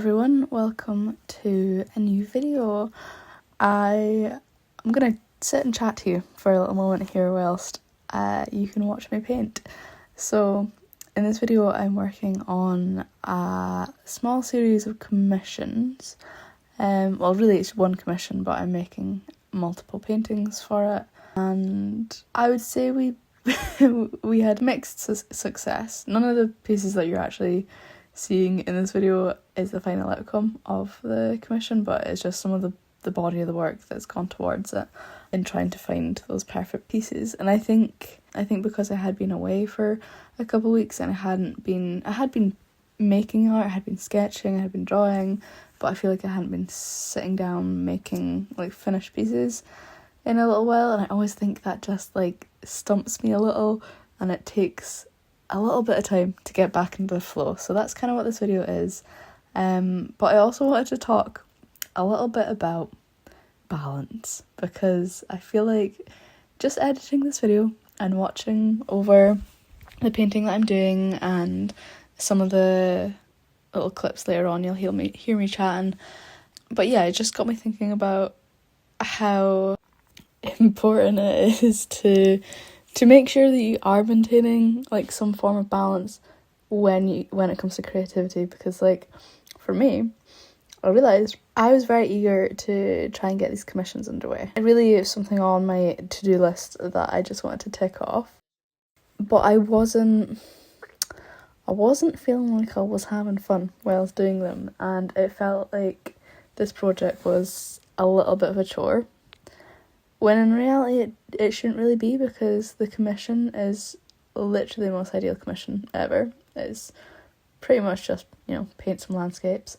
everyone, welcome to a new video. I'm gonna sit and chat to you for a little moment here whilst you can watch me paint. So in this video I'm working on a small series of commissions. Well, really it's one commission, but I'm making multiple paintings for it, and I would say we we had mixed success. None of the pieces that you're actually seeing in this video is the final outcome of the commission, but it's just some of the body of the work that's gone towards it in trying to find those perfect pieces. And I think because I had been away for a couple of weeks and I had been making art, I had been sketching, I had been drawing, but I feel like I hadn't been sitting down making like finished pieces in a little while, and I always think that just like stumps me a little and it takes a little bit of time to get back into the flow. So that's kind of what this video is. But I also wanted to talk a little bit about balance, because I feel like just editing this video and watching over the painting that I'm doing and some of the little clips later on, you'll hear me chatting. But yeah, it just got me thinking about how important it is to make sure that you are maintaining like some form of balance when it comes to creativity. Because like for me, I realised I was very eager to try and get these commissions underway. It really is something on my to-do list that I just wanted to tick off, but I wasn't feeling like I was having fun while I was doing them, and it felt like this project was a little bit of a chore, when in reality it shouldn't really be, because the commission is literally the most ideal commission ever. It's pretty much just, paint some landscapes.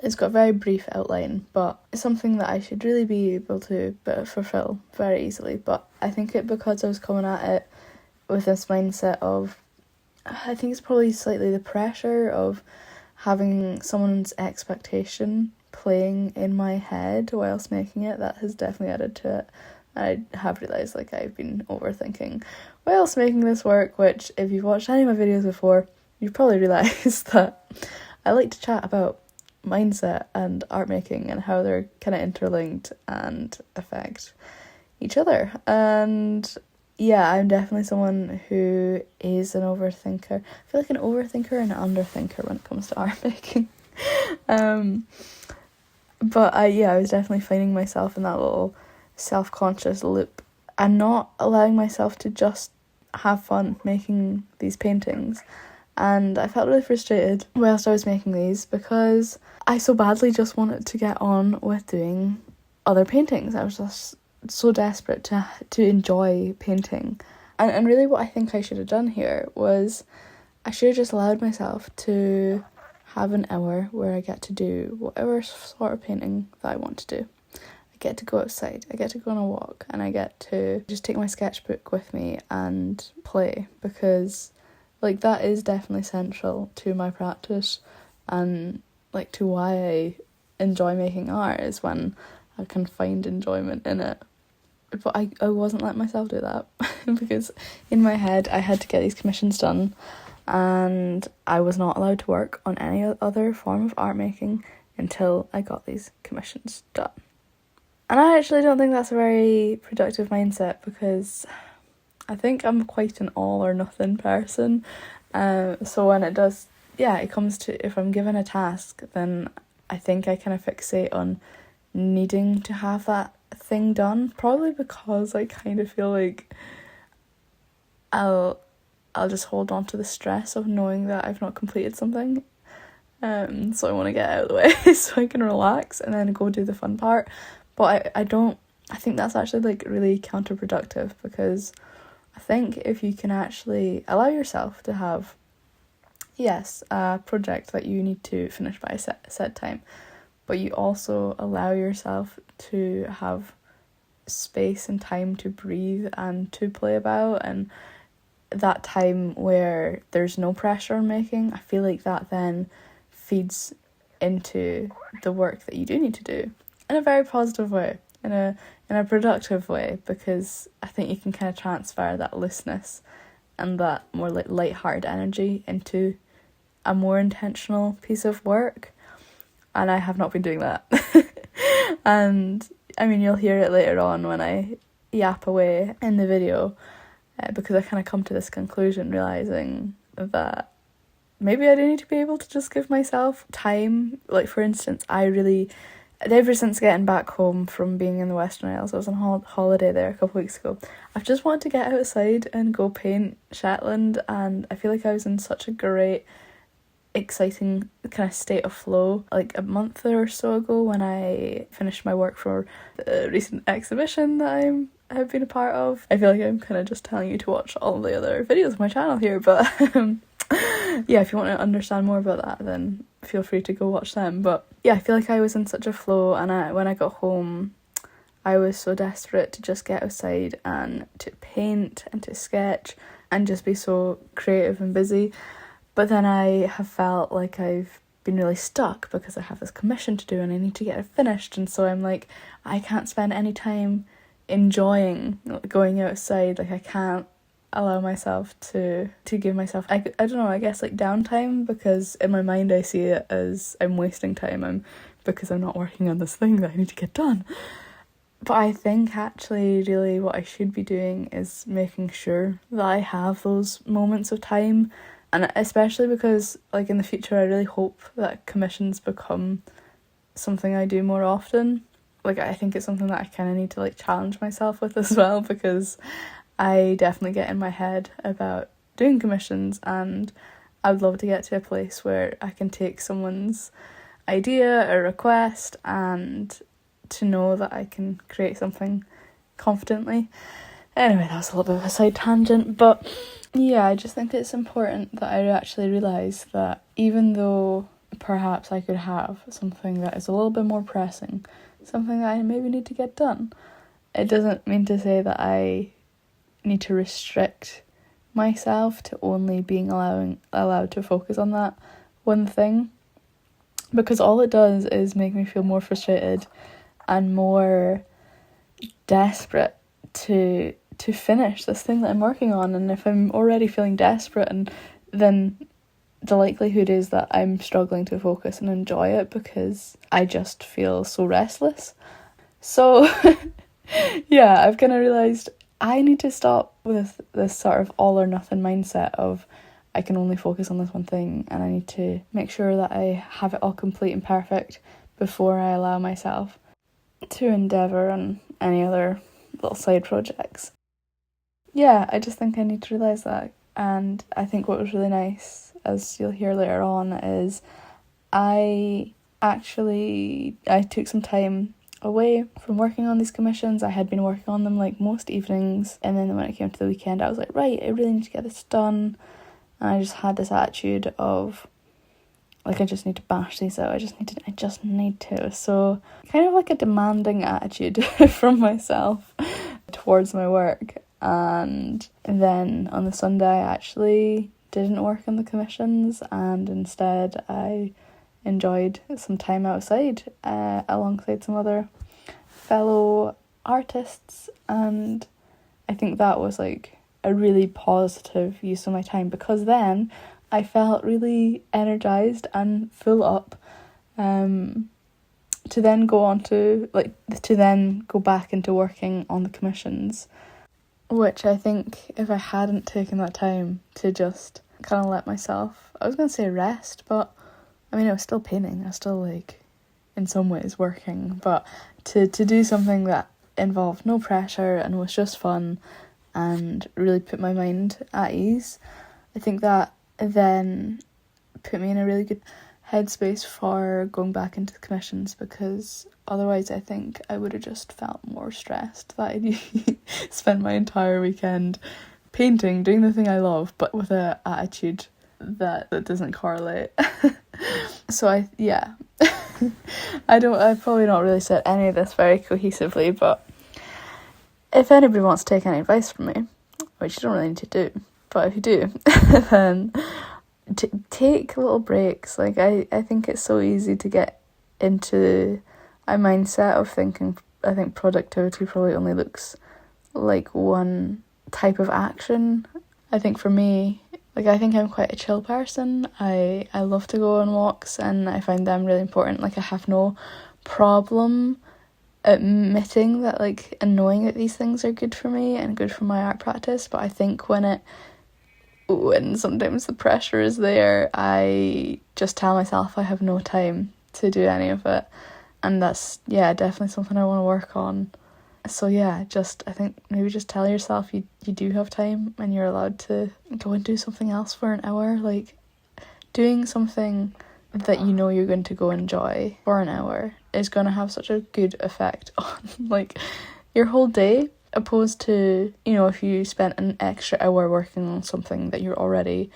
It's got a very brief outline, but it's something that I should really be able to fulfill very easily. But I think because I was coming at it with this mindset of, I think it's probably slightly the pressure of having someone's expectation playing in my head whilst making it, that has definitely added to it. I have realised like I've been overthinking whilst making this work, which if you've watched any of my videos before, you've probably realised that I like to chat about mindset and art making and how they're kind of interlinked and affect each other. And yeah, I'm definitely someone who is an overthinker. I feel like an overthinker and an underthinker when it comes to art making. But I was definitely finding myself in that little self-conscious loop and not allowing myself to just have fun making these paintings. And I felt really frustrated whilst I was making these, because I so badly just wanted to get on with doing other paintings. I was just so desperate to enjoy painting. And really what I think I should have done here was I should have just allowed myself to have an hour where I get to do whatever sort of painting that I want to do. I get to go outside, I get to go on a walk, and I get to just take my sketchbook with me and play, because like that is definitely central to my practice and like to why I enjoy making art, is when I can find enjoyment in it. But I wasn't letting myself do that because in my head I had to get these commissions done, and I was not allowed to work on any other form of art making until I got these commissions done. And I actually don't think that's a very productive mindset, because I think I'm quite an all or nothing person. So when it comes to, if I'm given a task, then I think I kind of fixate on needing to have that thing done, probably because I kind of feel like I'll just hold on to the stress of knowing that I've not completed something. So I want to get out of the way so I can relax and then go do the fun part. But I think that's actually like really counterproductive, because I think if you can actually allow yourself to have, yes, a project that you need to finish by a set time, but you also allow yourself to have space and time to breathe and to play about, and that time where there's no pressure on making, I feel like that then feeds into the work that you do need to do in a very positive way, in a productive way, because I think you can kind of transfer that looseness and that more like light-hearted energy into a more intentional piece of work. and I have not been doing that. And I mean, you'll hear it later on when I yap away in the video, because I kind of come to this conclusion, realising that maybe I do need to be able to just give myself time. Like, for instance, ever since getting back home from being in the Western Isles, I was on holiday there a couple of weeks ago, I've just wanted to get outside and go paint Shetland, and I feel like I was in such a great, exciting kind of state of flow like a month or so ago when I finished my work for the recent exhibition that I have been a part of. I feel like I'm kind of just telling you to watch all the other videos of my channel here, but yeah, if you want to understand more about that, then feel free to go watch them. But yeah, I feel like I was in such a flow, and when I got home, I was so desperate to just get outside and to paint and to sketch and just be so creative and busy. But then I have felt like I've been really stuck because I have this commission to do and I need to get it finished, and so I'm like, I can't spend any time enjoying going outside. Like, I can't allow myself to give myself, I don't know, I guess like downtime, because in my mind I see it as I'm wasting time because I'm not working on this thing that I need to get done. But I think actually really what I should be doing is making sure that I have those moments of time. And especially because, like, in the future, I really hope that commissions become something I do more often. Like, I think it's something that I kind of need to, like, challenge myself with as well, because I definitely get in my head about doing commissions, and I would love to get to a place where I can take someone's idea or request and to know that I can create something confidently. Anyway, that was a little bit of a side tangent, but yeah, I just think it's important that I actually realise that even though perhaps I could have something that is a little bit more pressing, something that I maybe need to get done, it doesn't mean to say that I need to restrict myself to only being allowed to focus on that one thing, because all it does is make me feel more frustrated and more desperate to finish this thing that I'm working on. And if I'm already feeling desperate, and then the likelihood is that I'm struggling to focus and enjoy it because I just feel so restless. So yeah, I've kind of realised I need to stop with this sort of all or nothing mindset of I can only focus on this one thing, and I need to make sure that I have it all complete and perfect before I allow myself to endeavour on any other little side projects. Yeah, I just think I need to realise that. And I think what was really nice, as you'll hear later on, is I took some time away from working on these commissions. I had been working on them like most evenings, and then when it came to the weekend I was like, right, I really need to get this done. And I just had this attitude of like, I just need to bash these out, I just need to. So kind of like a demanding attitude from myself towards my work. And then on the Sunday I actually didn't work on the commissions, and instead I enjoyed some time outside alongside some other fellow artists, and I think that was like a really positive use of my time, because then I felt really energised and full up to then go back into working on the commissions, which I think if I hadn't taken that time to just kind of let myself, I was going to say rest, but I mean, I was still painting, I was still like in some ways working, but to do something that involved no pressure and was just fun and really put my mind at ease, I think that then put me in a really good headspace for going back into the commissions, because otherwise I think I would have just felt more stressed that I'd spent my entire weekend painting, doing the thing I love, but with an attitude that doesn't correlate. So I've probably not really said any of this very cohesively, but if anybody wants to take any advice from me, which you don't really need to do, but if you do, then take little breaks. Like, I think it's so easy to get into a mindset of thinking, I think productivity probably only looks like one type of action. I think for me, Like, I think I'm quite a chill person. I love to go on walks, and I find them really important. Like, I have no problem admitting that, like, and knowing that these things are good for me and good for my art practice, but I think when sometimes the pressure is there, I just tell myself I have no time to do any of it, and that's, yeah, definitely something I want to work on. So yeah, I think maybe just tell yourself you do have time and you're allowed to go and do something else for an hour. Like, doing something that you know you're going to go enjoy for an hour is going to have such a good effect on, like, your whole day, opposed to, you know, if you spent an extra hour working on something that you're already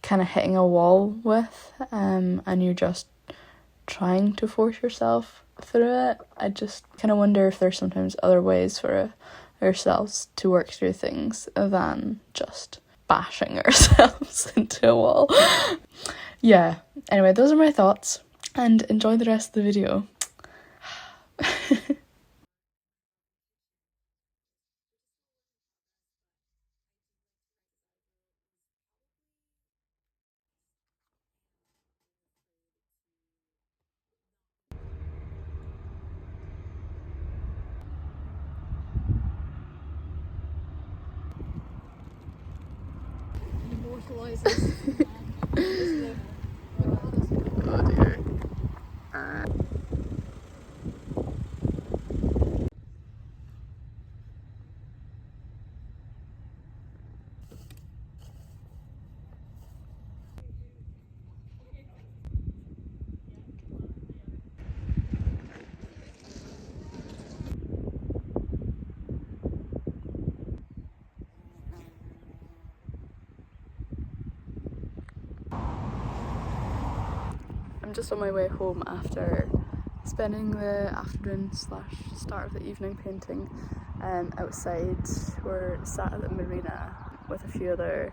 kind of hitting a wall with, and you're just trying to force yourself through it. I just kind of wonder if there's sometimes other ways for ourselves to work through things than just bashing ourselves into a wall. Yeah, anyway, those are my thoughts, and enjoy the rest of the video. Immortalizes. Oh dear. I'm just on my way home after spending the afternoon / start of the evening painting outside. We're sat at the marina with a few other,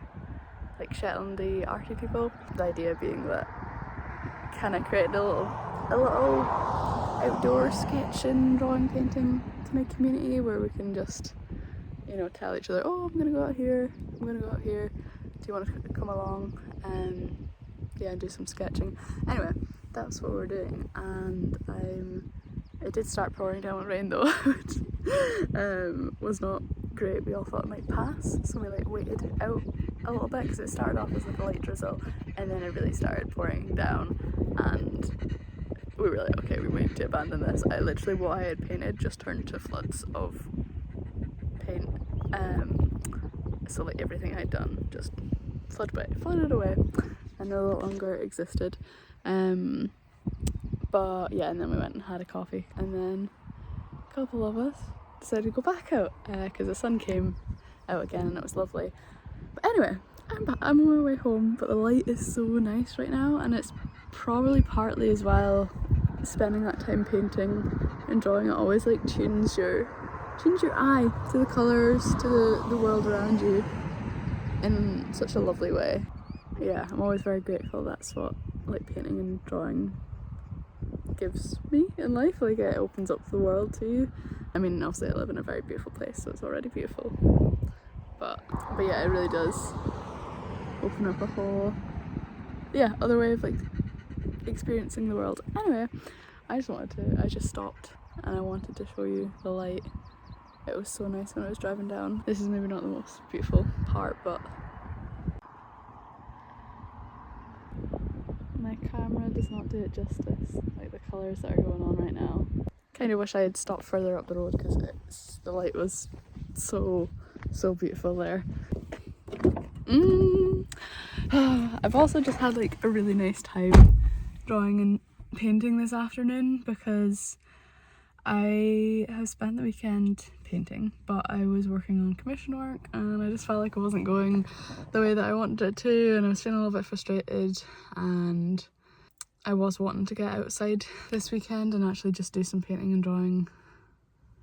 like, Shetlandy arty people. The idea being that kind of create a little outdoor sketching, drawing, painting kind of community where we can just, you know, tell each other, oh, I'm gonna go out here, I'm gonna go out here, do you want to come along? Yeah, do some sketching. Anyway, that's what we're doing, and it did start pouring down with rain though, which was not great. We all thought it might pass, so we like waited out a little bit because it started off as like a light drizzle, and then it really started pouring down, and we were like, okay, we might need to abandon this. What I had painted just turned to floods of paint, so like everything I'd done just flooded away and no longer existed. But yeah, and then we went and had a coffee, and then a couple of us decided to go back out because the sun came out again and it was lovely. But anyway, I'm on my way home, but the light is so nice right now, and it's probably partly as well spending that time painting and drawing. It always like tunes your eye to the colours, to the world around you in such a lovely way. Yeah, I'm always very grateful. That's what like painting and drawing gives me in life. Like, it opens up the world to you. I mean, obviously I live in a very beautiful place, so it's already beautiful, but yeah, it really does open up a whole other way of like experiencing the world. Anyway, I just stopped and I wanted to show you the light. It was so nice when I was driving down. This is maybe not the most beautiful part, but my camera does not do it justice, like the colours that are going on right now. Kind of wish I had stopped further up the road because the light was so beautiful there. I've also just had like a really nice time drawing and painting this afternoon because I have spent the weekend painting, but I was working on commission work and I just felt like it wasn't going the way that I wanted it to, and I was feeling a little bit frustrated, and I was wanting to get outside this weekend and actually just do some painting and drawing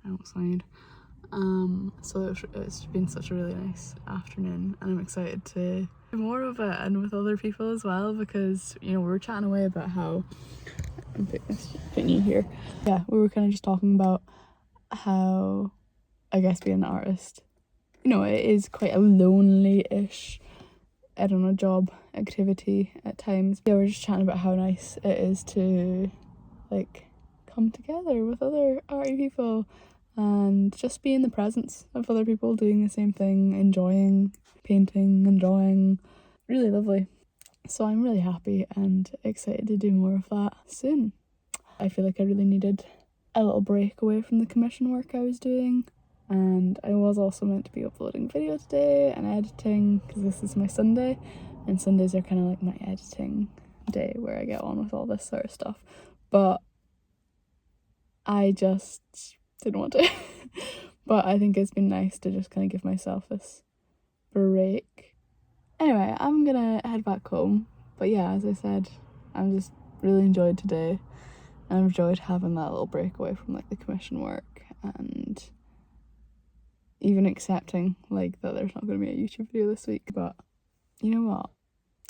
outside. So it's been such a really nice afternoon, and I'm excited to do more of it and with other people as well, because, you know, we were chatting away about how I'm putting you here. Yeah, we were kind of just talking about how, I guess, being an artist, you know, it is quite a lonely-ish I don't know, job activity at times. Yeah, we're just chatting about how nice it is to like come together with other arty people and just be in the presence of other people doing the same thing, enjoying painting and drawing. Really lovely. So I'm really happy and excited to do more of that soon. I feel like I really needed a little break away from the commission work I was doing, and I was also meant to be uploading video today and editing because this is my Sunday, and Sundays are kind of like my editing day where I get on with all this sort of stuff, but I just didn't want to. But I think it's been nice to just kind of give myself this break. Anyway, I'm gonna head back home, but yeah, as I said, I'm just really enjoyed today. I've enjoyed having that little break away from like the commission work, and even accepting like that there's not going to be a YouTube video this week. But you know what,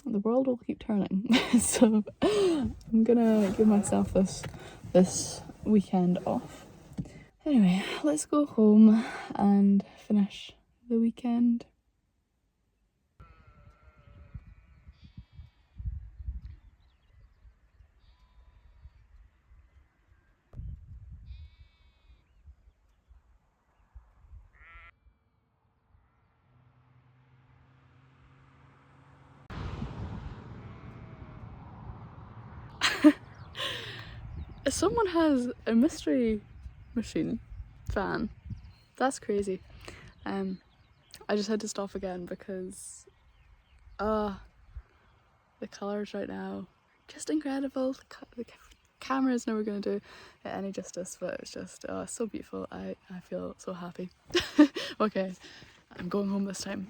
the world will keep turning. So I'm gonna give myself this weekend off. Anyway, let's go home and finish the weekend. Someone has a mystery machine fan. That's crazy. I just had to stop again because the colours right now just incredible. The camera is never going to do it any justice, but it's just so beautiful. I feel so happy. Okay, I'm going home this time.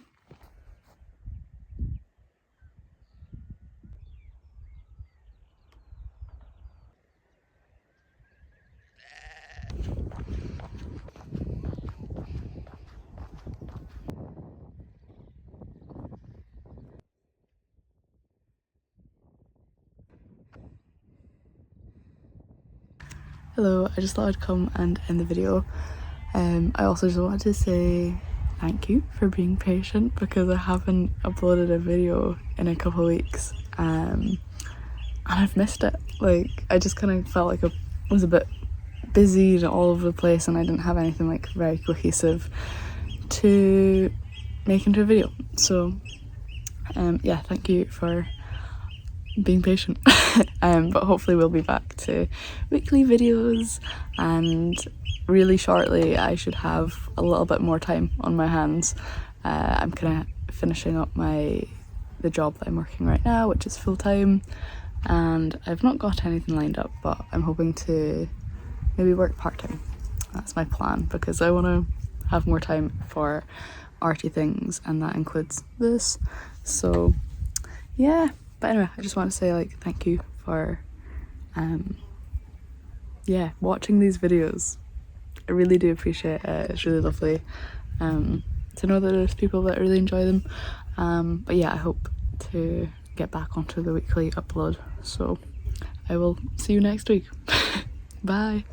Hello, I just thought I'd come and end the video. I also just wanted to say thank you for being patient because I haven't uploaded a video in a couple of weeks, and I've missed it. Like, I just kind of felt like I was a bit busy and all over the place, and I didn't have anything like very cohesive to make into a video. So yeah, thank you for being patient. But hopefully we'll be back to weekly videos, and really shortly I should have a little bit more time on my hands. I'm kind of finishing up the job that I'm working right now, which is full-time, and I've not got anything lined up, but I'm hoping to maybe work part-time. That's my plan, because I want to have more time for arty things, and that includes this. So yeah, but anyway, I just want to say like thank you for yeah, watching these videos. I really do appreciate it. It's really lovely to know that there's people that really enjoy them. But yeah, I hope to get back onto the weekly upload. So I will see you next week. Bye.